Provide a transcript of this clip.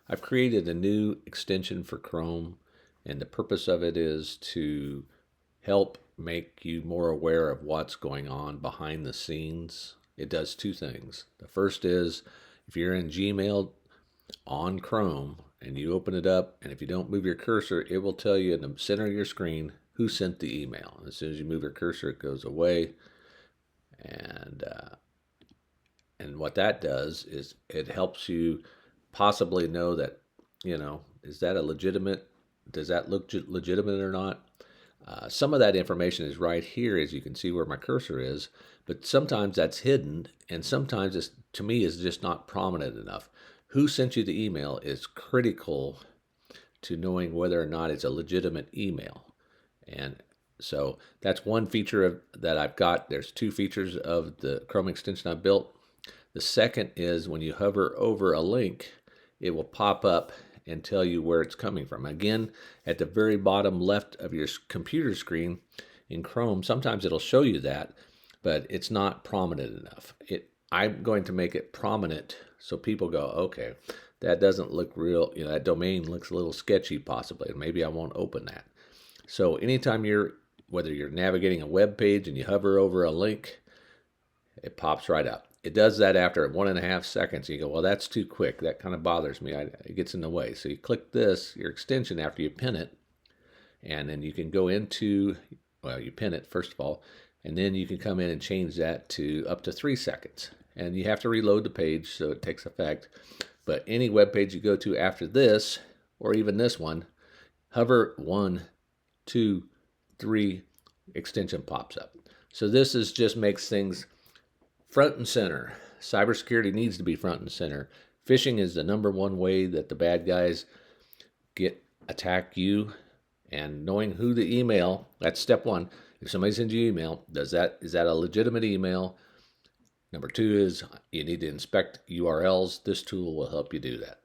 I've created a new extension for Chrome, and the purpose of it is to help make you more aware of what's going on behind the scenes. It does two things. The first is if you're in Gmail on Chrome and you open it up, and if you don't move your cursor, it will tell you in the center of your screen who sent the email. And as soon as you move your cursor, it goes away. And what that does is it helps you possibly know that, is that a legitimate, does that look legitimate or not? Some of that information is right here, as you can see where my cursor is, but sometimes that's hidden, and sometimes it's, to me, is just not prominent enough. Who sent you the email is critical to knowing whether or not it's a legitimate email. And so that's one feature that I've got. There's two features of the Chrome extension I built. The second is when you hover over a link, it will pop up and tell you where it's coming from. Again, at the very bottom left of your computer screen in Chrome, sometimes it'll show you that, but it's not prominent enough. I'm going to make it prominent so people go, okay, that doesn't look real, that domain looks a little sketchy possibly, and maybe I won't open that. So anytime whether you're navigating a web page and you hover over a link, it pops right up. It does that after 1.5 seconds. You go, well, that's too quick. That kind of bothers me. It gets in the way. So you click your extension after you pin it, and then you can go into, well, you pin it first of all, and then you can come in and change that to up to 3 seconds. And you have to reload the page so it takes effect. But any web page you go to after this, or even this one, hover 1, 2, 3, extension pops up. So this just makes things front and center. Cybersecurity needs to be front and center. Phishing is the number one way that the bad guys attack you, and knowing who the email, that's step one. If somebody sends you email, is that a legitimate email? Number two is you need to inspect URLs. This tool will help you do that.